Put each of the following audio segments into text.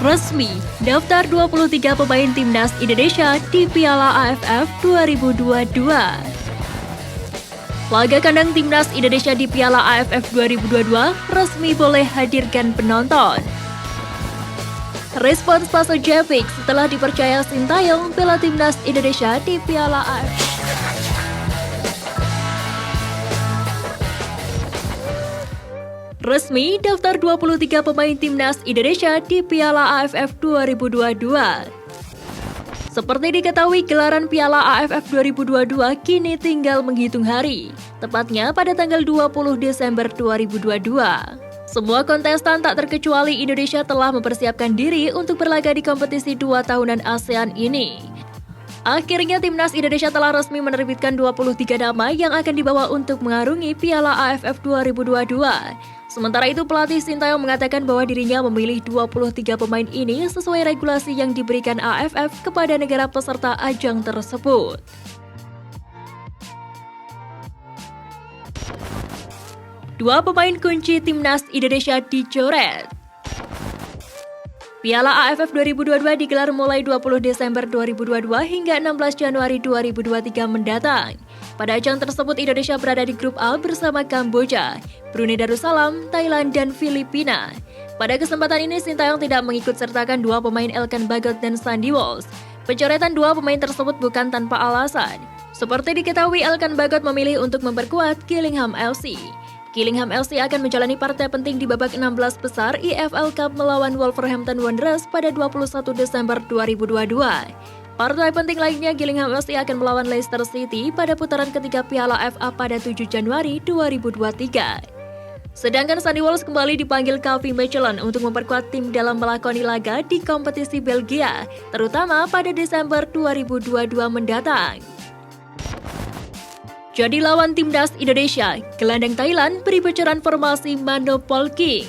Resmi, daftar 23 pemain timnas Indonesia di Piala AFF 2022. Laga kandang timnas Indonesia di Piala AFF 2022 resmi boleh hadirkan penonton. Respons Pasojevic setelah dipercaya Sintayong bela timnas Indonesia di Piala AFF. Resmi daftar 23 pemain timnas Indonesia di Piala AFF 2022. Seperti diketahui, gelaran Piala AFF 2022 kini tinggal menghitung hari, tepatnya pada tanggal 20 Desember 2022. Semua kontestan tak terkecuali Indonesia telah mempersiapkan diri untuk berlaga di kompetisi 2 tahunan ASEAN ini. Akhirnya timnas Indonesia telah resmi menerbitkan 23 nama yang akan dibawa untuk mengarungi Piala AFF 2022. Sementara itu pelatih Sintayong mengatakan bahwa dirinya memilih 23 pemain ini sesuai regulasi yang diberikan AFF kepada negara peserta ajang tersebut. Dua pemain kunci timnas Indonesia dicoret. Piala AFF 2022 digelar mulai 20 Desember 2022 hingga 16 Januari 2023 mendatang. Pada ajang tersebut Indonesia berada di grup A bersama Kamboja, Brunei Darussalam, Thailand, dan Filipina. Pada kesempatan ini Sintayong tidak mengikut sertakan dua pemain Elkan Bagot dan Sandy Walsh. Pencoretan dua pemain tersebut bukan tanpa alasan. Seperti diketahui, Elkan Bagot memilih untuk memperkuat Gillingham FC. Gillingham FC akan menjalani partai penting di babak 16 besar EFL Cup melawan Wolverhampton Wanderers pada 21 Desember 2022. Partai penting lainnya, Gillingham FC akan melawan Leicester City pada putaran ketiga Piala FA pada 7 Januari 2023. Sedangkan Sandy Walsh kembali dipanggil KV Mechelen untuk memperkuat tim dalam melakoni laga di kompetisi Belgia, terutama pada Desember 2022 mendatang. Jadi lawan timnas Indonesia, gelandang Thailand beri bocoran formasi Mano Polking.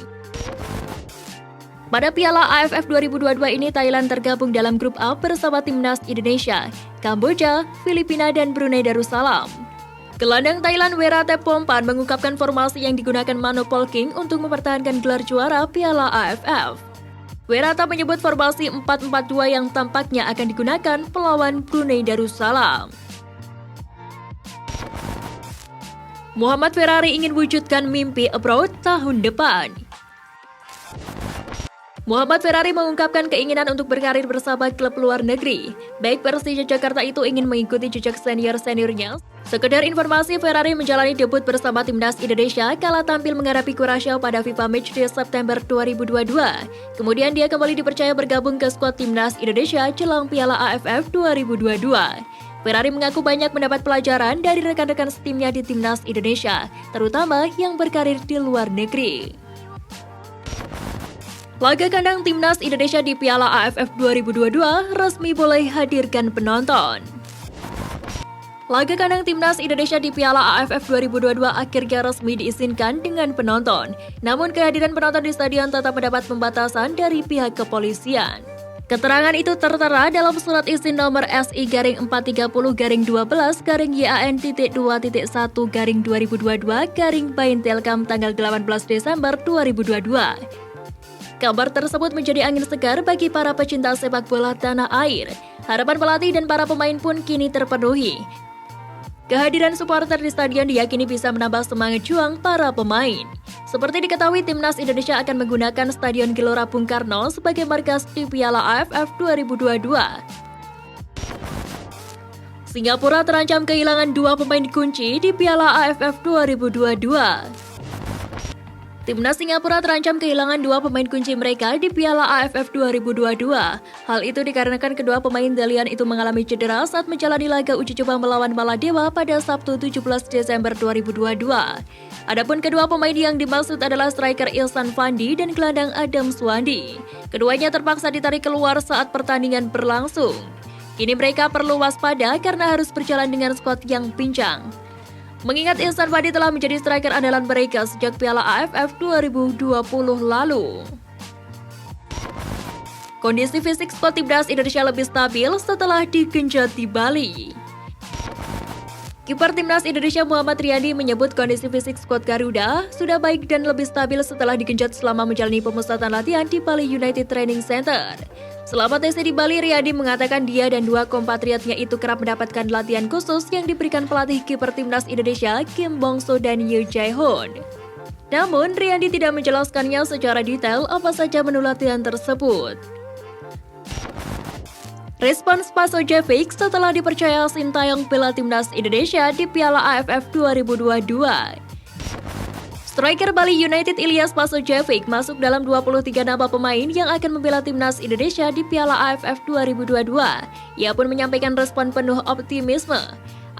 Pada Piala AFF 2022 ini Thailand tergabung dalam grup A bersama timnas Indonesia, Kamboja, Filipina, dan Brunei Darussalam. Gelandang Thailand Weerattepompan mengungkapkan formasi yang digunakan Mano Polking untuk mempertahankan gelar juara Piala AFF. Weeratta menyebut formasi 4-4-2 yang tampaknya akan digunakan melawan Brunei Darussalam. Muhammad Ferrari ingin wujudkan mimpi abroad tahun depan. Muhammad Ferrari mengungkapkan keinginan untuk berkarir bersama klub luar negeri. Baik Persija Jakarta itu ingin mengikuti jejak senior-seniornya. Sekedar informasi, Ferrari menjalani debut bersama timnas Indonesia kala tampil menghadapi Kurasaw pada FIFA Matchday September 2022. Kemudian dia kembali dipercaya bergabung ke skuad timnas Indonesia jelang Piala AFF 2022. Ferrari mengaku banyak mendapat pelajaran dari rekan-rekan setimnya di timnas Indonesia, terutama yang berkarir di luar negeri. Laga kandang timnas Indonesia di Piala AFF 2022 resmi boleh hadirkan penonton. Laga kandang timnas Indonesia di Piala AFF 2022 akhirnya resmi diizinkan dengan penonton. Namun kehadiran penonton di stadion tetap mendapat pembatasan dari pihak kepolisian. Keterangan itu tertera dalam surat izin nomor SI-30-12-YAN.2.1-2022-BAIN tanggal 18 Desember 2022. Kabar tersebut menjadi angin segar bagi para pecinta sepak bola tanah air. Harapan pelatih dan para pemain pun kini terpenuhi. Kehadiran supporter di stadion diyakini bisa menambah semangat juang para pemain. Seperti diketahui, timnas Indonesia akan menggunakan Stadion Gelora Bung Karno sebagai markas di Piala AFF 2022. Singapura terancam kehilangan dua pemain kunci di Piala AFF 2022. Timnas Singapura terancam kehilangan dua pemain kunci mereka di Piala AFF 2022. Hal itu dikarenakan kedua pemain dalian itu mengalami cedera saat menjalani laga uji coba melawan Maladewa pada Sabtu 17 Desember 2022. Adapun kedua pemain yang dimaksud adalah striker Ilsan Fandi dan gelandang Adam Swandi. Keduanya terpaksa ditarik keluar saat pertandingan berlangsung. Kini mereka perlu waspada karena harus berjalan dengan skuad yang pincang. Mengingat Ilsan Fandi telah menjadi striker andalan mereka sejak Piala AFF 2020 lalu. Kondisi fisik skuad timnas Indonesia lebih stabil setelah digenjot di Bali. Kiper Timnas Indonesia Muhammad Riyadi menyebut kondisi fisik skuad Garuda sudah baik dan lebih stabil setelah digenjot selama menjalani pemusatan latihan di Bali United Training Center. Selama tes di Bali, Riyadi mengatakan dia dan dua kompatriotnya itu kerap mendapatkan latihan khusus yang diberikan pelatih kiper Timnas Indonesia Kim Bong-so dan Yoo Jae-hoon. Namun, Riyadi tidak menjelaskannya secara detail apa saja menu latihan tersebut. Respons Spasojevic setelah dipercaya Sintayong bela Timnas Indonesia di Piala AFF 2022. Striker Bali United Ilyas Spasojevic masuk dalam 23 nama pemain yang akan membela Timnas Indonesia di Piala AFF 2022. Ia pun menyampaikan respon penuh optimisme.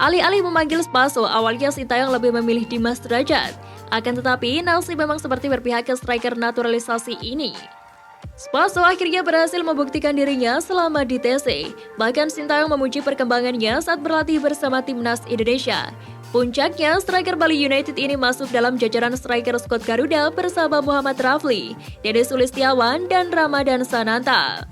Alih-alih memanggil Spaso, awalnya Sintayong lebih memilih Dimas Derajat. Akan tetapi, nasib memang seperti berpihak ke striker naturalisasi ini. Spaso akhirnya berhasil membuktikan dirinya selama di TC. Bahkan Sintayong memuji perkembangannya saat berlatih bersama Timnas Indonesia. Puncaknya, striker Bali United ini masuk dalam jajaran striker skuad Garuda bersama Muhammad Rafli, Dede Sulistiawan, dan Ramadan Sananta.